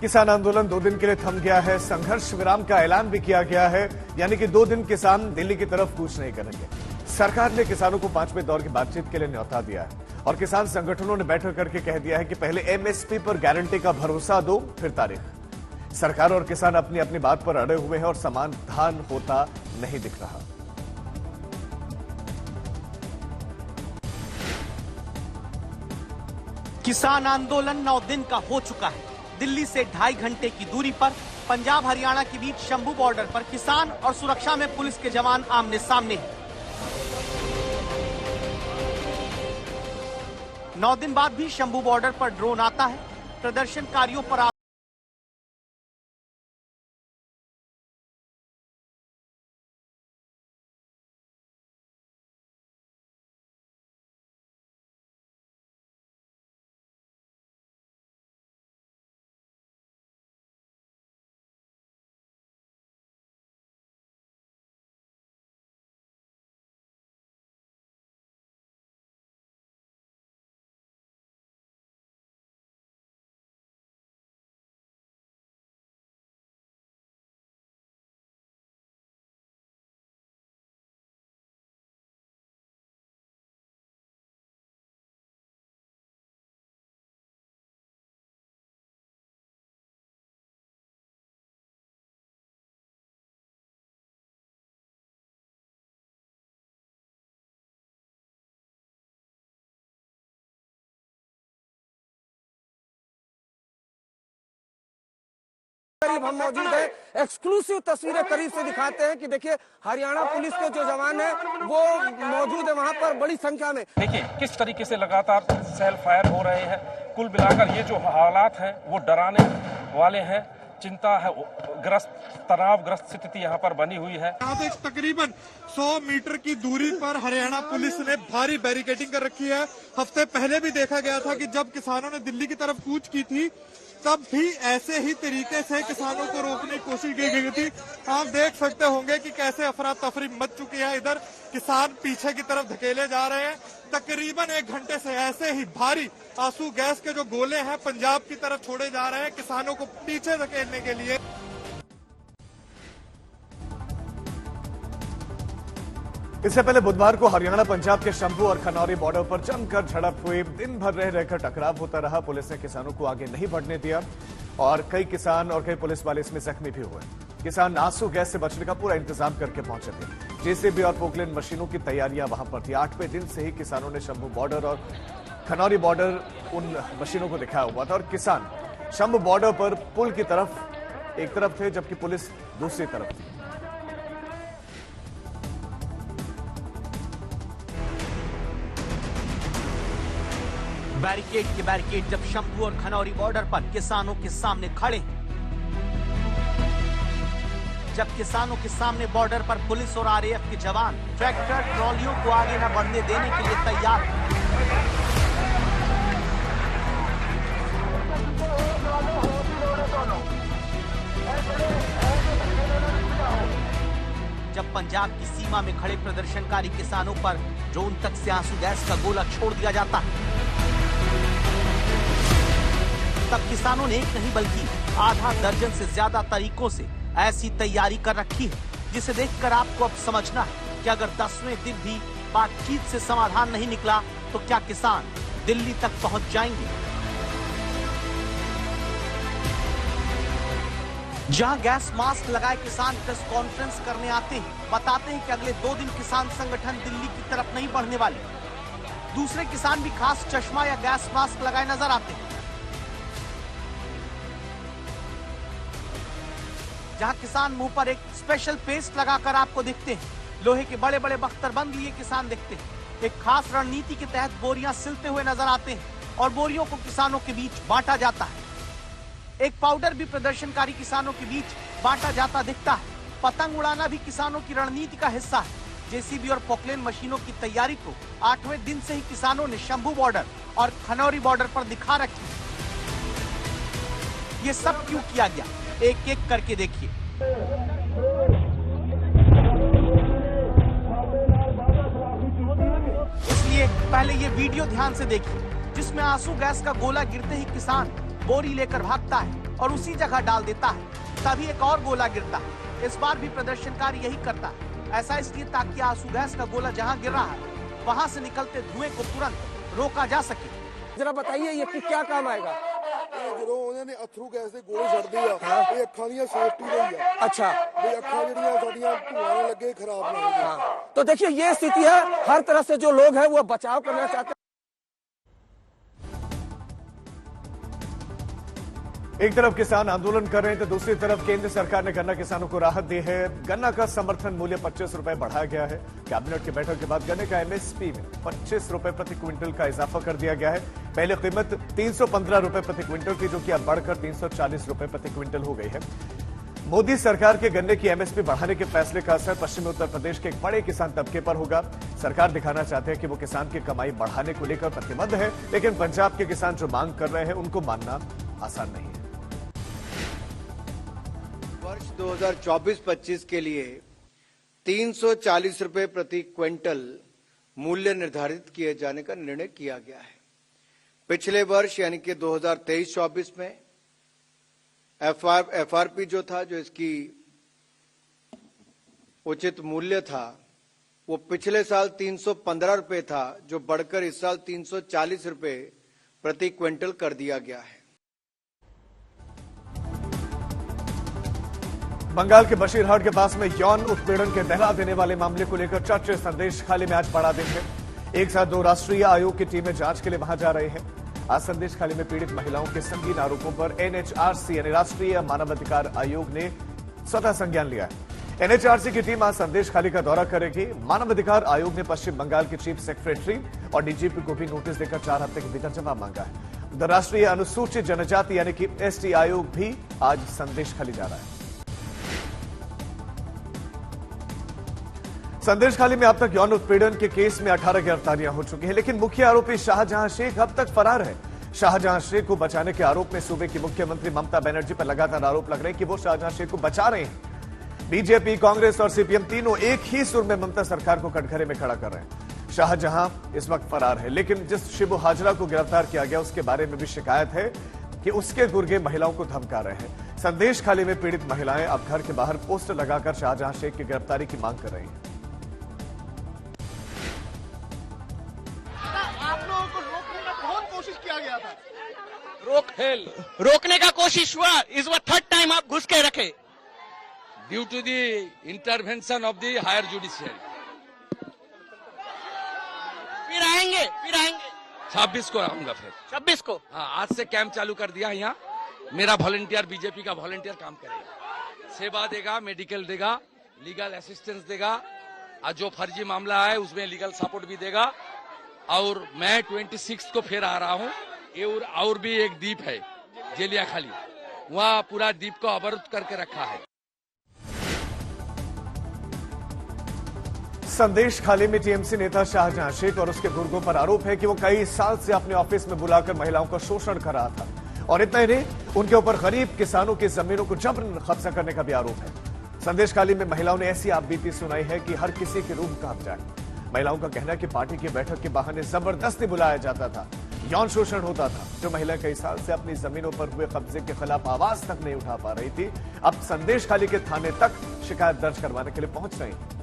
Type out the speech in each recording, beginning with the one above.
किसान आंदोलन 2 दिन के लिए थम गया है। संघर्ष विराम का ऐलान भी किया गया है, यानी कि 2 दिन किसान दिल्ली की तरफ कूच नहीं करेंगे। सरकार ने किसानों को 5वें दौर की बातचीत के लिए न्योता दिया है और किसान संगठनों ने बैठक करके कह दिया है कि पहले एमएसपी पर गारंटी का भरोसा दो, फिर तारीख। सरकार और किसान अपनी अपनी बात पर अड़े हुए हैं और समाधान होता नहीं दिख रहा। किसान आंदोलन 9 दिन का हो चुका है। दिल्ली से 2.5 घंटे की दूरी पर पंजाब हरियाणा के बीच शंभू बॉर्डर पर किसान और सुरक्षा में पुलिस के जवान आमने सामने हैं। 9 दिन बाद भी शंभू बॉर्डर पर ड्रोन आता है। प्रदर्शनकारियों पर करीब हम मौजूद हैं। एक्सक्लूसिव तस्वीरें करीब से दिखाते हैं कि देखिए हरियाणा पुलिस के जो जवान हैं वो मौजूद है वहां पर बड़ी संख्या में। देखिए किस तरीके से लगातार सेल फायर हो रहे हैं। कुल मिलाकर ये जो हालात हैं वो डराने वाले हैं। चिंता है ग्रस्त, तनावग्रस्त स्थिति यहाँ पर बनी हुई है। यहाँ से तकरीबन 100 मीटर की दूरी पर हरियाणा पुलिस ने भारी बैरिकेडिंग कर रखी है। हफ्ते पहले भी देखा गया था कि जब किसानों ने दिल्ली की तरफ कूच की थी तब भी ऐसे ही तरीके से किसानों को रोकने की कोशिश की गई थी। आप देख सकते होंगे कि कैसे अफरा तफरी मच चुकी है। इधर किसान पीछे की तरफ धकेले जा रहे हैं। तकरीबन 1 घंटे से ऐसे ही भारी आंसू गैस के जो गोले हैं पंजाब की तरफ छोड़े जा रहे हैं किसानों को पीछे धकेलने के लिए। इससे पहले बुधवार को हरियाणा पंजाब के शंभू और खनौरी बॉर्डर पर जमकर झड़प हुई। दिन भर रहकर टकराव होता रहा। पुलिस ने किसानों को आगे नहीं बढ़ने दिया और कई किसान और कई पुलिस वाले इसमें जख्मी भी हुए। किसान आंसू गैस से बचने का पूरा इंतजाम करके पहुंचे थे। जेसीबी और पोकलेन मशीनों की तैयारियां वहां पर थी। 8वें दिन से ही किसानों ने शंभू बॉर्डर और खनौरी बॉर्डर उन मशीनों को दिखाया हुआ था और किसान शंभू बॉर्डर पर पुल की तरफ एक तरफ थे जबकि पुलिस दूसरी तरफ थी। बैरिकेड के बैरिकेड जब शंभू और खनौरी बॉर्डर पर किसानों के सामने खड़े हैं। जब किसानों के सामने बॉर्डर पर पुलिस और आरएएफ के जवान ट्रैक्टर ट्रॉलियों को आगे न बढ़ने देने के लिए तैयार हैं। जब पंजाब की सीमा में खड़े प्रदर्शनकारी किसानों पर ड्रोन तक से आंसू गैस का गोला छोड़ दिया जाता है, तब किसानों ने एक नहीं बल्कि आधा दर्जन से ज्यादा तरीकों से ऐसी तैयारी कर रखी है जिसे देखकर आपको अब समझना है कि अगर 10वें दिन भी बातचीत से समाधान नहीं निकला तो क्या किसान दिल्ली तक पहुंच जाएंगे। जहां गैस मास्क लगाए किसान प्रेस कॉन्फ्रेंस करने आते हैं, बताते हैं कि अगले 2 दिन किसान संगठन दिल्ली की तरफ नहीं बढ़ने वाले। दूसरे किसान भी खास चश्मा या गैस मास्क लगाए नजर आते हैं। जहां किसान मुंह पर एक स्पेशल पेस्ट लगाकर आपको दिखते हैं। लोहे के बड़े बड़े बख्तरबंद लिए किसान दिखते हैं। एक खास रणनीति के तहत बोरियां सिलते हुए नजर आते हैं और बोरियों को किसानों के बीच बांटा जाता है। एक पाउडर भी प्रदर्शनकारी किसानों के बीच बांटा जाता दिखता है। पतंग उड़ाना भी किसानों की रणनीति का हिस्सा है। जेसीबी और पोकलेन मशीनों की तैयारी को 8वें दिन से ही किसानों ने शंभू बॉर्डर और खनौरी बॉर्डर पर दिखा रखी। ये सब क्यों किया गया, एक एक करके देखिए। इसलिए पहले ये वीडियो ध्यान से देखिए जिसमें आंसू गैस का गोला गिरते ही किसान बोरी लेकर भागता है और उसी जगह डाल देता है। तभी एक और गोला गिरता है। इस बार भी प्रदर्शनकारी यही करता है। ऐसा इसलिए ताकि आंसू गैस का गोला जहां गिर रहा है वहां से निकलते धुएं को तुरंत रोका जा सके। जरा बताइए ये क्या काम आएगा? ਜਦੋਂ ਉਹਨਾਂ ਨੇ ਅਥਰੂ ਗੈਸ ਦੇ ਗੋਲੇ ਛੱਡਦੇ ਆ ਇਹ ਅੱਖਾਂ ਦੀਆਂ ਸੇਫਟੀ ਲਈ ਆ। अच्छा, ਵੀ ਅੱਖਾਂ ਜਿਹੜੀਆਂ ਸਾਡੀਆਂ ਧੂਆਂ ਨਾਲ ਲੱਗੇ ਖਰਾਬ ਨਾ ਹੋ ਜਾਣ। तो देखिए ये स्थिति है। हर तरह से जो लोग हैं वो बचाव करना चाहते हैं। एक तरफ किसान आंदोलन कर रहे हैं तो दूसरी तरफ केंद्र सरकार ने गन्ना किसानों को राहत दी है। गन्ना का समर्थन मूल्य 25 रुपए बढ़ाया गया है। कैबिनेट की बैठक के बाद गन्ने का एमएसपी में 25 रुपए प्रति क्विंटल का इजाफा कर दिया गया है। पहले कीमत 315 रुपए प्रति क्विंटल थी, जो कि अब बढ़कर 340 रुपए प्रति क्विंटल हो गई है। मोदी सरकार के गन्ने की एमएसपी बढ़ाने के फैसले का असर पश्चिमी उत्तर प्रदेश के एक बड़े किसान तबके पर होगा। सरकार दिखाना चाहते हैं कि वो किसान की कमाई बढ़ाने को लेकर प्रतिबद्ध है, लेकिन पंजाब के किसान जो मांग कर रहे हैं उनको मानना आसान नहीं है। वर्ष 2024-25 के लिए 340 रुपए प्रति क्विंटल मूल्य निर्धारित किए जाने का निर्णय किया गया है। पिछले वर्ष यानी कि 2023-24 में एफआरपी जो था, जो इसकी उचित मूल्य था, वो पिछले साल 315 रुपए था, जो बढ़कर इस साल 340 रुपए प्रति क्विंटल कर दिया गया है। बंगाल के बशीरहाट के पास में यौन उत्पीड़न के दहला देने वाले मामले को लेकर चर्चा संदेश खाली में आज बड़ा दिन है। एक साथ 2 राष्ट्रीय आयोग की टीमें जांच के लिए वहां जा रही हैं। आज संदेश खाली में पीड़ित महिलाओं के संगीन आरोपों पर एनएचआरसी यानी राष्ट्रीय मानवाधिकार आयोग ने स्वतः संज्ञान लिया है। एनएचआरसी की टीम आज संदेश खाली का दौरा करेगी। मानवाधिकार आयोग ने पश्चिम बंगाल के चीफ सेक्रेटरी और डीजीपी को भी नोटिस देकर 4 हफ्ते के भीतर जवाब मांगा है। उधर राष्ट्रीय अनुसूचित जनजाति यानी कि एसटी आयोग भी आज संदेश खाली जा रहा है। संदेश खाली में अब तक यौन उत्पीड़न के केस में 18 गिरफ्तारियां हो चुकी हैं, लेकिन मुख्य आरोपी शाहजहां शेख अब तक फरार है। शाहजहां शेख को बचाने के आरोप में सूबे की मुख्यमंत्री ममता बनर्जी पर लगातार आरोप लग रहे हैं कि वो शाहजहां शेख को बचा रहे हैं। बीजेपी, कांग्रेस और सीपीएम तीनों एक ही सुर में ममता सरकार को कटघरे में खड़ा कर रहे हैं। शाहजहां इस वक्त फरार है, लेकिन जिस शिबू हाजरा को गिरफ्तार किया गया उसके बारे में भी शिकायत है कि उसके गुर्गे महिलाओं को धमका रहे हैं। संदेश खाली में पीड़ित महिलाएं अब घर के बाहर पोस्टर लगाकर शाहजहां शेख की गिरफ्तारी की मांग कर रही हैं। रोकने का कोशिश हुआ। इस बार 3rd टाइम आप घुस के रखे। Due to the intervention of the higher judiciary. फिर आएंगे 26 को आऊंगा फिर 26 को। हाँ, आज से कैंप चालू कर दिया। यहाँ मेरा वॉलंटियर, बीजेपी का वॉलंटियर काम करेगा, सेवा देगा, मेडिकल देगा, लीगल असिस्टेंस देगा, और जो फर्जी मामला है उसमें लीगल सपोर्ट भी देगा। और मैं 26 को फिर आ रहा हूँ। और भी एक द्वीप है जेलिया खाली, वहाँ पूरा द्वीप को अवरुद्ध करके रखा है। संदेश खाली में टीएमसी नेता शाहजहां शेख और उसके गुर्गों पर आरोप है कि वो कई साल से अपने ऑफिस में बुलाकर महिलाओं का शोषण कर रहा था, और इतना ही नहीं, उनके ऊपर गरीब किसानों की जमीनों को जबरन कब्जा करने का भी आरोप है। संदेश खाली में महिलाओं ने ऐसी आपबीती सुनाई है कि हर किसी की रूह कांप जाए। महिलाओं का कहना है कि पार्टी की बैठक के बहाने जबरदस्ती बुलाया जाता था, यौन शोषण होता था। जो महिला कई साल से अपनी जमीनों पर हुए कब्जे के खिलाफ आवाज तक नहीं उठा पा रही थी, अब संदेश खाली के थाने तक शिकायत दर्ज करवाने के लिए पहुंच रही हैं।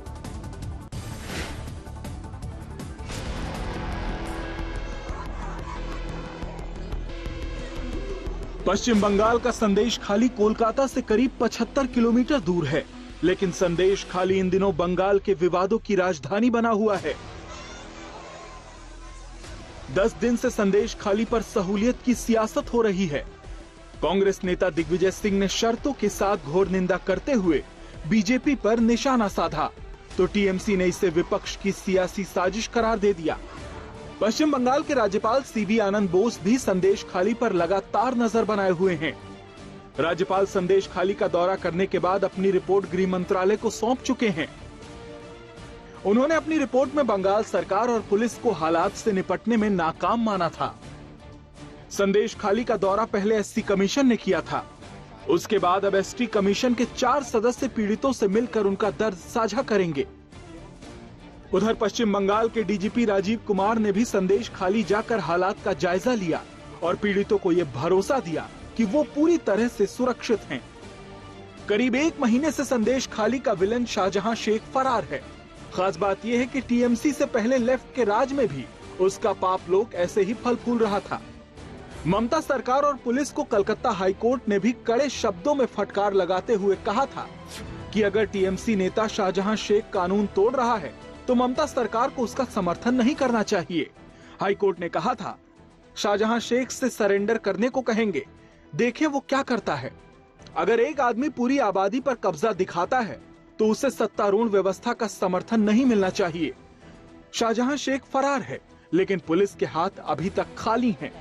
पश्चिम बंगाल का संदेश खाली कोलकाता से करीब 75 किलोमीटर दूर है, लेकिन संदेश खाली इन दिनों बंगाल के विवादों की राजधानी बना हुआ है। 10 दिन से संदेश खाली पर सहूलियत की सियासत हो रही है। कांग्रेस नेता दिग्विजय सिंह ने शर्तों के साथ घोर निंदा करते हुए बीजेपी पर निशाना साधा, तो टीएमसी ने इसे विपक्ष की सियासी साजिश करार दे दिया। पश्चिम बंगाल के राज्यपाल सीवी आनंद बोस भी संदेश खाली पर लगातार नजर बनाए हुए हैं। राज्यपाल संदेश खाली का दौरा करने के बाद अपनी रिपोर्ट गृह मंत्रालय को सौंप चुके हैं। उन्होंने अपनी रिपोर्ट में बंगाल सरकार और पुलिस को हालात से निपटने में नाकाम माना था। संदेश खाली का दौरा पहले एससी कमीशन ने किया था, उसके बाद अब एसटी कमीशन के 4 सदस्य पीड़ितों से मिलकर उनका दर्द साझा करेंगे। उधर पश्चिम बंगाल के डीजीपी राजीव कुमार ने भी संदेश खाली जाकर हालात का जायजा लिया और पीड़ितों को ये भरोसा दिया कि वो पूरी तरह से सुरक्षित हैं। करीब 1 महीने से संदेश खाली का विलन शाहजहां शेख फरार है। खास बात यह है कि टीएमसी से पहले लेफ्ट के राज में भी उसका पाप लोक ऐसे ही फल फूल रहा था। ममता सरकार और पुलिस को कलकत्ता हाईकोर्ट ने भी कड़े शब्दों में फटकार लगाते हुए कहा था कि अगर टीएमसी नेता शाहजहां शेख कानून तोड़ रहा है तो ममता सरकार को उसका समर्थन नहीं करना चाहिए। हाईकोर्ट ने कहा था, शाहजहां शेख से सरेंडर करने को कहेंगे, देखें वो क्या करता है। अगर एक आदमी पूरी आबादी पर कब्जा दिखाता है तो उसे सत्तारूढ़ व्यवस्था का समर्थन नहीं मिलना चाहिए। शाहजहां शेख फरार है, लेकिन पुलिस के हाथ अभी तक खाली हैं।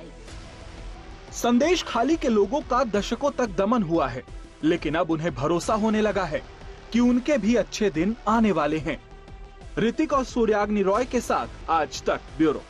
संदेश खाली के लोगों का दशकों तक दमन हुआ है, लेकिन अब उन्हें भरोसा होने लगा है कि उनके भी अच्छे दिन आने वाले हैं। ऋतिक और सूर्याग्नि रॉय के साथ आज तक ब्यूरो।